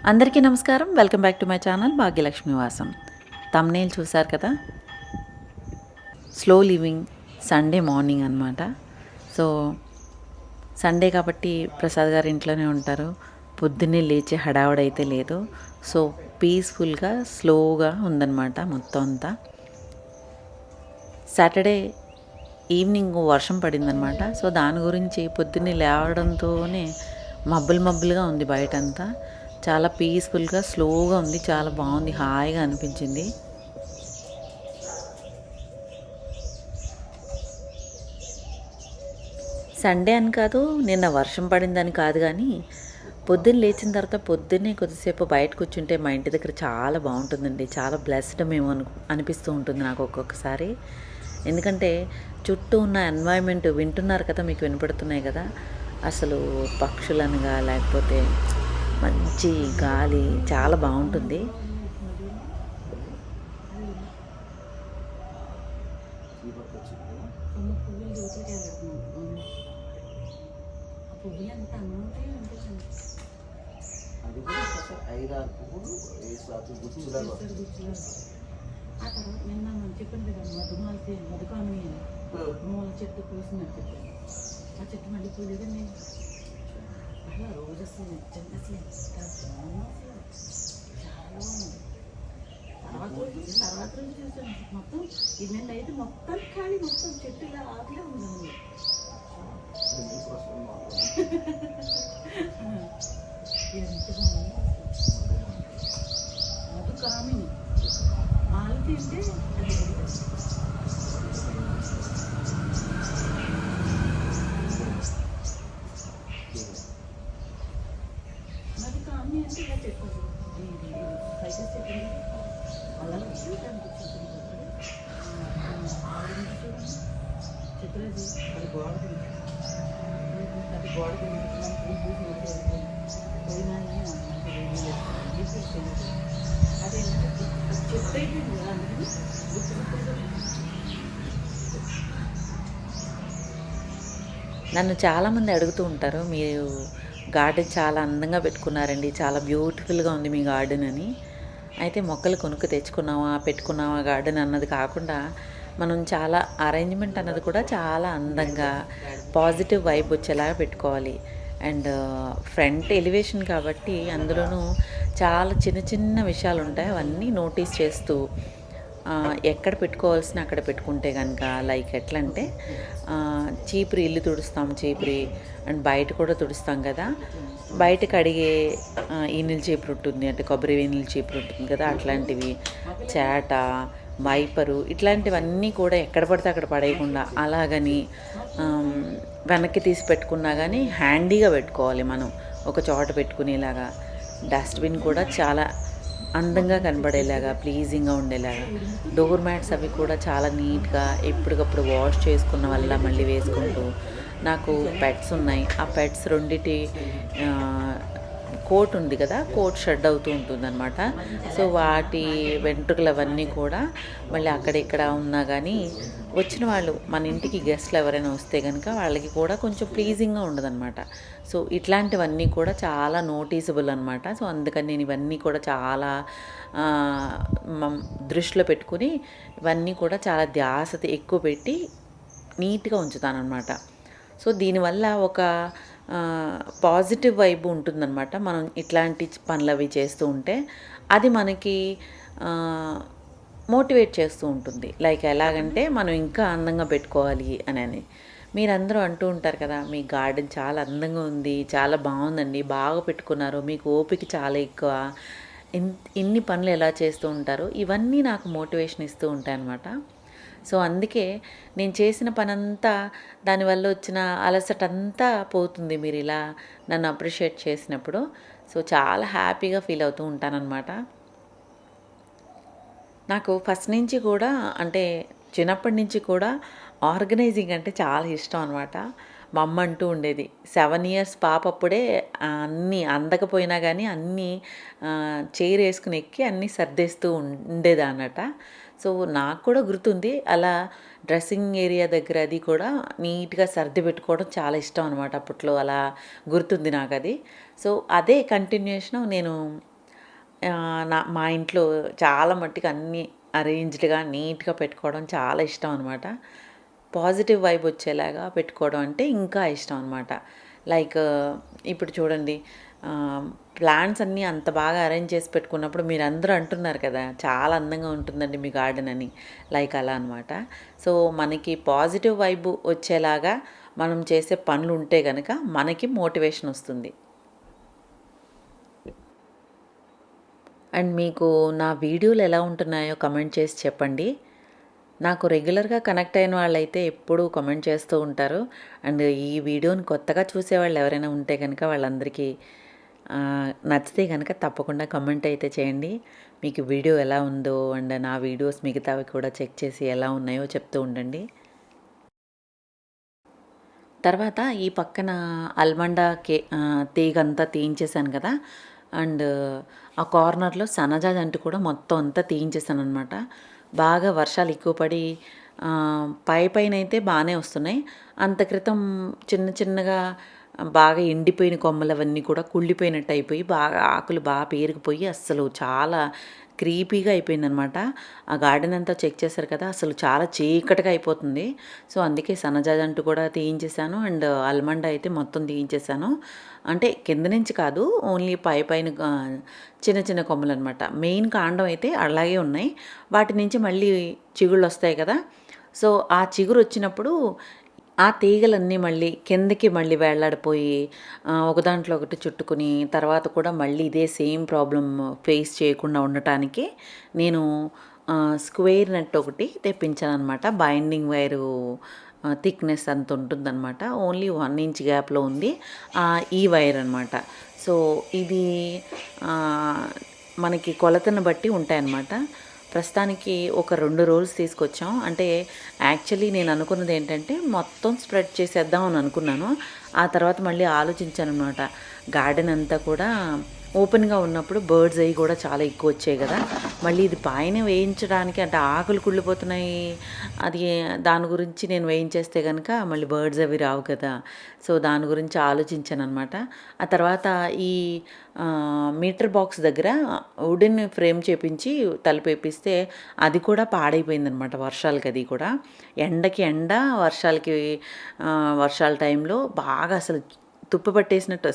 అందరికీ నమస్కారం. Welcome back to my channel Bhagyalakshmi Vasam. Thumbnail చూసారు కదా, స్లో లివింగ్ సండే మార్నింగ్ అనమాట. సో సండే కాబట్టి ప్రసాద్ గారు ఇంట్లోనే ఉంటారు. పొద్దున్నే లేచే హడావుడైతే లేదు. సో పీస్ఫుల్గా స్లోగా ఉందన్నమాట మొత్తం అంతా. సాటర్డే ఈవినింగ్ వర్షం పడిందనమాట. సో దాని గురించి పొద్దున్నే లేవడంతోనే మబ్బులుగా ఉంది బయటంతా. చాలా పీస్ఫుల్గా స్లోగా ఉంది, చాలా బాగుంది, హాయిగా అనిపించింది. సండే అని కాదు, నిన్న వర్షం పడిందని కాదు, కానీ పొద్దున్న లేచిన తర్వాత పొద్దున్నే కొద్దిసేపు బయట కూర్చుంటే మా ఇంటి దగ్గర చాలా బాగుంటుందండి. చాలా బ్లెస్డ్ మేము అనిపిస్తూ ఉంటుంది నాకు ఒక్కొక్కసారి. ఎందుకంటే చుట్టూ ఉన్న ఎన్వైర్న్మెంట్ వింటున్నారు కదా, మీకు వినపడుతున్నాయి కదా, అసలు పక్షులనగా లేకపోతే మంచి గాలి చాలా బాగుంటుంది. అది కూడా కొంచెం 5-6 పువ్వులు వేసి అటు గుర్తులాగా ఆ తర్వాత నిన్న చెప్పాను కదా మధుకామి మూల చెట్టు పూసిందని చెప్పాను. ఆ చెట్టు మళ్ళీ పూలేదండి. అలా రోజు అసలు నిజంగా అసలు ఎంత బాగుంది, చాలా బాగుంది. తర్వాత రోజు చూసాను మొత్తం ఇది నిన్న అయితే మొత్తం ఖాళీ, మొత్తం చెట్టు ఇలా ఆకులే ఉందండి. ఎంత బాగుంది మధుకామిని ఆలు తింటే అది మధుకామిని అంటే ఇలా చెప్పారు. పైకి చెప్పింది అలా చూడడానికి చెప్పింది చెట్టులది అది బాగుంటుంది. అది బాగుంటుంది పోయినాయి అదేంటంటే చెట్టు అయిపోయింది కదా, అందుకని నన్ను చాలామంది అడుగుతూ ఉంటారు, మీరు గార్డెన్ చాలా అందంగా పెట్టుకున్నారండి, చాలా బ్యూటిఫుల్గా ఉంది మీ గార్డెన్ అని. అయితే మొక్కలు కొనుక్కు తెచ్చుకున్నావా పెట్టుకున్నావా గార్డెన్ అన్నది కాకుండా మనం చాలా అరేంజ్మెంట్ అన్నది కూడా చాలా అందంగా పాజిటివ్ వైబ్ వచ్చేలాగా పెట్టుకోవాలి. అండ్ ఫ్రంట్ ఎలివేషన్ కాబట్టి అందులోనూ చాలా చిన్న చిన్న విషయాలు ఉంటాయి, అవన్నీ నోటీస్ చేస్తూ ఎక్కడ పెట్టుకోవాల్సిన అక్కడ పెట్టుకుంటే కనుక, లైక్ ఎట్లా అంటే చీపురి ఇల్లు తుడుస్తాం, చీపురి అండ్ బయట కూడా తుడుస్తాం కదా, బయట కడిగే ఈనెల చీపురు ఉంటుంది, అంటే కొబ్బరి ఈనెల చీపురు ఉంటుంది కదా, అట్లాంటివి, చేట, వైపరు, ఇట్లాంటివన్నీ కూడా ఎక్కడ పడితే అక్కడ పడేయకుండా అలాగని వెనక్కి తీసి పెట్టుకున్నా కానీ హ్యాండీగా పెట్టుకోవాలి మనం, ఒక చోట పెట్టుకునేలాగా. డస్ట్బిన్ కూడా చాలా అందంగా కనబడేలాగా, ప్లీజింగ్గా ఉండేలాగా. డోర్ మ్యాట్స్ అవి కూడా చాలా నీట్గా ఎప్పటికప్పుడు వాష్ చేసుకున్న వల్ల మళ్ళీ వేసుకుంటూ. నాకు పెట్స్ ఉన్నాయి, ఆ పెట్స్ రెండిటి కోట్ ఉంది కదా, కోట్ షెడ్ అవుతూ ఉంటుందన్నమాట. సో వాటి వెంట్రుకలు అవన్నీ కూడా మళ్ళీ అక్కడిక్కడ ఉన్నా కానీ వచ్చిన వాళ్ళు, మన ఇంటికి గెస్ట్లు ఎవరైనా వస్తే కనుక వాళ్ళకి కూడా కొంచెం ప్లీజింగ్గా ఉండదన్నమాట. సో ఇట్లాంటివన్నీ కూడా చాలా నోటీసబుల్ అనమాట. సో అందుకని నేను ఇవన్నీ కూడా చాలా దృష్టిలో పెట్టుకుని ఇవన్నీ కూడా చాలా ధ్యాస ఎక్కువ పెట్టి నీట్గా ఉంచుతానమాట. సో దీనివల్ల ఒక పాజిటివ్ వైబ్ ఉంటుందన్నమాట. మనం ఇట్లాంటి పనులు అవి చేస్తూ ఉంటే అది మనకి మోటివేట్ చేస్తూ ఉంటుంది. లైక్ ఎలాగంటే మనం ఇంకా అందంగా పెట్టుకోవాలి అని. మీరందరూ అంటూ ఉంటారు కదా, మీ గార్డెన్ చాలా అందంగా ఉంది, చాలా బాగుందండి, బాగా పెట్టుకున్నారు, మీకు ఓపిక చాలా ఎక్కువ, ఇన్ని పనులు ఎలా చేస్తూ ఉంటారు, ఇవన్నీ నాకు మోటివేషన్ ఇస్తూ ఉంటాయి అన్నమాట. సో అందుకే నేను చేసిన పనంతా, దానివల్ల వచ్చిన అలసట అంతా పోతుంది మీరు ఇలా నన్ను అప్రిషియేట్ చేసినప్పుడు. సో చాలా హ్యాపీగా ఫీల్ అవుతూ ఉంటానన్నమాట. నాకు ఫస్ట్ నుంచి కూడా, అంటే చిన్నప్పటి నుంచి కూడా ఆర్గనైజింగ్ అంటే చాలా ఇష్టం అనమాట. మా అమ్మ అంటూ ఉండేది, 7 years పాప అప్పుడే అన్నీ అందకపోయినా కానీ అన్నీ చైర్ వేసుకుని ఎక్కి అన్నీ సర్దేస్తూ ఉండేదన్నట. సో నాకు కూడా గుర్తుంది, అలా డ్రెస్సింగ్ ఏరియా దగ్గర అది కూడా నీట్గా సర్ది పెట్టుకోవడం చాలా ఇష్టం అనమాట అప్పట్లో. అలా గుర్తుంది నాకు అది. సో అదే కంటిన్యూషన్ నేను మా ఇంట్లో చాలా మట్టుకు అన్నీ అరేంజ్డ్‌గా, నీట్‌గా పెట్టుకోవడం చాలా ఇష్టం అనమాట. పాజిటివ్ వైబ్ వచ్చేలాగా పెట్టుకోవడం అంటే ఇంకా ఇష్టం అనమాట. లైక్ ఇప్పుడు చూడండి ప్లాంట్స్ అన్నీ అంత బాగా అరేంజ్ చేసి పెట్టుకున్నప్పుడు మీరందరూ అంటున్నారు కదా! చాలా అందంగా ఉంటుందండి మీ గార్డెన్ అని. లైక్ అలా అనమాట. సో, మనకి పాజిటివ్ వైబ్ వచ్చేలాగా మనం చేసే పనులు ఉంటే గనక మనకి మోటివేషన్ వస్తుంది. అండ్ మీకు నా వీడియోలు ఎలా ఉంటున్నాయో కమెంట్ చేసి చెప్పండి. నాకు రెగ్యులర్‌గా కనెక్ట్ అయిన వాళ్ళైతే ఎప్పుడూ కామెంట్ చేస్తూ ఉంటారు. అండ్ ఈ వీడియోని కొత్తగా చూసేవాళ్ళు ఎవరైనా ఉంటే గనక వాళ్ళందరికీ నచ్చితే గనక తప్పకుండా కామెంట్ అయితే చేయండి. మీకు వీడియో ఎలా ఉందో అండ్ నా వీడియోస్ మిగతావి కూడా చెక్ చేసి ఎలా ఉన్నాయో చెప్తూ ఉండండి. తర్వాత ఈ పక్కన అల్మండా తీగంతా తీయించేసాను కదా! అండ్ ఆ కార్నర్‌లో సన్నజాజి అంటు కూడా మొత్తం అంతా తీయించేసాననమాట. బాగా వర్షాలు ఎక్కువ పడి పైనైతే బానే వస్తున్నాయి. అంత క్రితం చిన్న చిన్నగా బాగా ఎండిపోయిన కొమ్మలవన్నీ కూడా కుళ్ళిపోయినట్టు అయిపోయి, బాగా ఆకులు పేరుకుపోయి అస్సలు చాలా క్రీపీగా అయిపోయిందనమాట. ఆ గార్డెన్ అంతా చెక్ చేశారు కదా! అసలు చాలా చీకటిగా అయిపోతుంది. సో, అందుకే సన్నజాజి అంటు కూడా తీయించేసాను. అండ్ అల్మండా అయితే మొత్తం తీయించేసాను. అంటే కింద నుంచి కాదు, ఓన్లీ పైన చిన్న చిన్న కొమ్మలనమాట. మెయిన్ కాండం అయితే అలాగే ఉన్నాయి. వాటి నుంచి మళ్ళీ చిగుళ్ళొస్తాయి కదా! సో, ఆ చిగురొచ్చినప్పుడు ఆ తీగలన్నీ మళ్ళీ కిందకి మళ్ళీ వేళ్ళాడిపోయి ఒక దాంట్లో ఒకటి చుట్టుకుని తర్వాత కూడా మళ్ళీ ఇదే సేమ్ ప్రాబ్లమ్ ఫేస్ చేయకుండా ఉండటానికి నేను స్క్వేర్ నెట్ ఒకటి తెప్పించాననమాట. బైండింగ్ వైరు థిక్నెస్ అంత ఉంటుందన్నమాట. ఓన్లీ 1 ఇంచ్ గ్యాప్‌లో ఉంది. ఈ వైర్ అనమాట. సో, ఇది మనకి కొలతను బట్టి ఉంటాయన్నమాట. ప్రస్తుతానికి ఒక 2 రోల్స్ తీసుకొచ్చాం. అంటే యాక్చువల్లీ నేను అనుకున్నది ఏంటంటే మొత్తం స్ప్రెడ్ చేసేద్దాం అని అనుకున్నాను. ఆ తర్వాత మళ్ళీ ఆలోచించాననమాట. గార్డెన్ అంతా కూడా ఓపెన్‌గా ఉన్నప్పుడు బర్డ్స్ అవి కూడా చాలా ఎక్కువ వచ్చాయి కదా! మళ్ళీ ఇది పైన వేయించడానికి అంటే ఆకులు కుళ్ళిపోతున్నాయి. అది దాని గురించి నేను వేయించేస్తే గనక మళ్ళీ బర్డ్స్ అవి రావు కదా! సో, దాని గురించి ఆలోచించాననమాట. ఆ తర్వాత ఈ మీటర్ బాక్స్ దగ్గర వుడెన్ ఫ్రేమ్ చేపించి తలుపేపిస్తే అది కూడా పాడైపోయిందనమాట వర్షాలకి అది కూడా. ఎండకి ఎండ, వర్షాలకి వర్షాల టైంలో బాగా అసలు తుప్పు పట్టేసినట్టు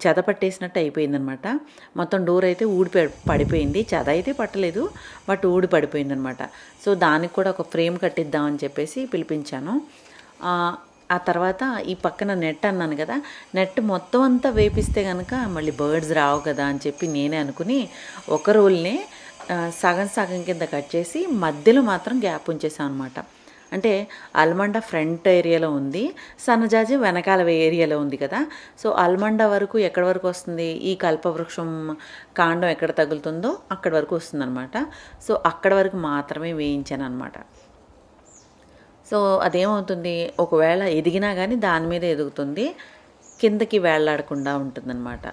చెద పట్టేసినట్టు అయిపోయిందనమాట. మొత్తం డోర్ అయితే పడిపోయింది. చెద అయితే పట్టలేదు, బట్ ఊడి పడిపోయిందనమాట. సో, దానికి కూడా ఒక ఫ్రేమ్ కట్టిద్దామని చెప్పేసి పిలిపించాను. ఆ తర్వాత ఈ పక్కన నెట్ అన్నాను కదా! నెట్ మొత్తం అంతా వేపిస్తే కనుక మళ్ళీ బర్డ్స్ రావు కదా అని చెప్పి నేనే అనుకుని ఒక రోల్నే సగం సగం కింద కట్ చేసి మధ్యలో మాత్రం గ్యాప్ ఉంచేసాను అనమాట. అంటే అల్మండా ఫ్రంట్ ఏరియాలో ఉంది, సన్నజాజి వెనకాల ఏరియాలో ఉంది కదా! సో, అల్మండా వరకు ఎక్కడి వరకు వస్తుంది, ఈ కల్పవృక్షం కాండం ఎక్కడ తగులుతుందో అక్కడి వరకు వస్తుందనమాట. సో, అక్కడి వరకు మాత్రమే వేయించాను అనమాట. సో, అదేమవుతుంది, ఒకవేళ ఎదిగినా కానీ దాని మీద ఎదుగుతుంది, కిందకి వేళ్ళాడకుండా ఉంటుందన్నమాట.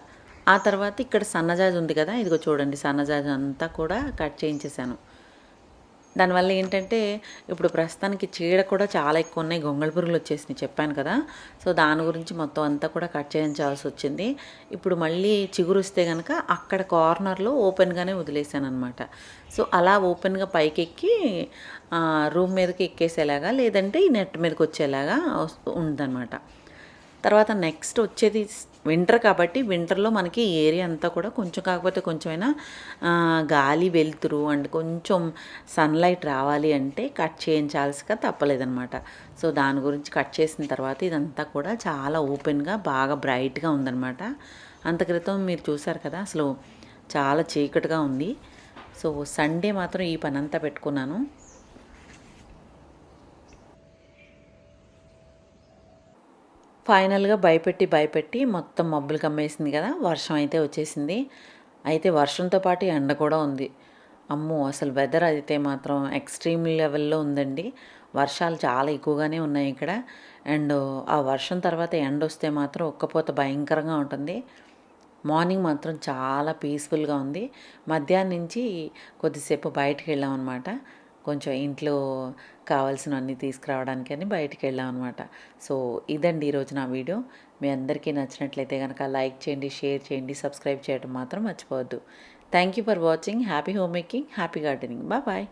ఆ తర్వాత ఇక్కడ సన్నజాజి ఉంది కదా, ఇదిగో చూడండి సన్నజాజి అంతా కూడా కట్ చేయించేసాను. దానివల్ల ఏంటంటే ఇప్పుడు ప్రస్తుతానికి చీడ కూడా చాలా ఎక్కువ ఉన్నాయి, గొంగళి పురుగులు వచ్చేసినాయి చెప్పాను కదా! సో, దాని గురించి మొత్తం అంతా కూడా కట్ చేయించాల్సి వచ్చింది. ఇప్పుడు మళ్ళీ చిగురు వస్తే కనుక అక్కడ కార్నర్లో ఓపెన్గానే వదిలేసానమాట. సో, అలా ఓపెన్గా పైకెక్కి రూమ్ మీదకి ఎక్కేసేలాగా, లేదంటే ఈ నెట్ మీదకి వచ్చేలాగా ఉందన్నమాట. తర్వాత నెక్స్ట్ వచ్చేది వింటర్ కాబట్టి వింటర్లో మనకి ఏరియా అంతా కూడా కొంచెం కాకపోతే కొంచెమైనా గాలి వెలుతురు అండ్ కొంచెం సన్లైట్ రావాలి అంటే కట్ చేయించాల్సిగా తప్పలేదన్నమాట. సో, దాని గురించి కట్ చేసిన తర్వాత ఇదంతా కూడా చాలా ఓపెన్గా బాగా బ్రైట్గా ఉందన్నమాట. అంత క్రితం మీరు చూసారు కదా, అసలు చాలా చీకటిగా ఉంది. సో, సండే మాత్రం ఈ పనంతా పెట్టుకున్నాను. ఫైనల్గా భయపెట్టి మొత్తం మబ్బులు కమ్మేసింది కదా, వర్షం అయితే వచ్చేసింది. అయితే వర్షంతో పాటు ఎండ కూడా ఉంది. అమ్మో, అసలు వెదర్ అయితే మాత్రం ఎక్స్ట్రీమ్ లెవెల్లో ఉందండి. వర్షాలు చాలా ఎక్కువగానే ఉన్నాయి ఇక్కడ. అండ్ ఆ వర్షం తర్వాత ఎండ వస్తే మాత్రం ఉక్కపోత భయంకరంగా ఉంటుంది. మార్నింగ్ మాత్రం చాలా పీస్ఫుల్గా ఉంది. మధ్యాహ్నం నుంచి కొద్దిసేపు బయటికి వెళ్ళామన్నమాట. కొంచెం ఇంట్లో కావాల్సినవన్నీ తీసుకురావడానికని బయటికి వెళ్ళాం అనమాట. సో ఇదండి ఈరోజు నా వీడియో. మీ అందరికీ నచ్చినట్లయితే కనుక లైక్ చేయండి, షేర్ చేయండి, సబ్స్క్రైబ్ చేయడం మాత్రం మర్చిపోవద్దు. Thank you for watching. Happy home making, happy gardening. Bye.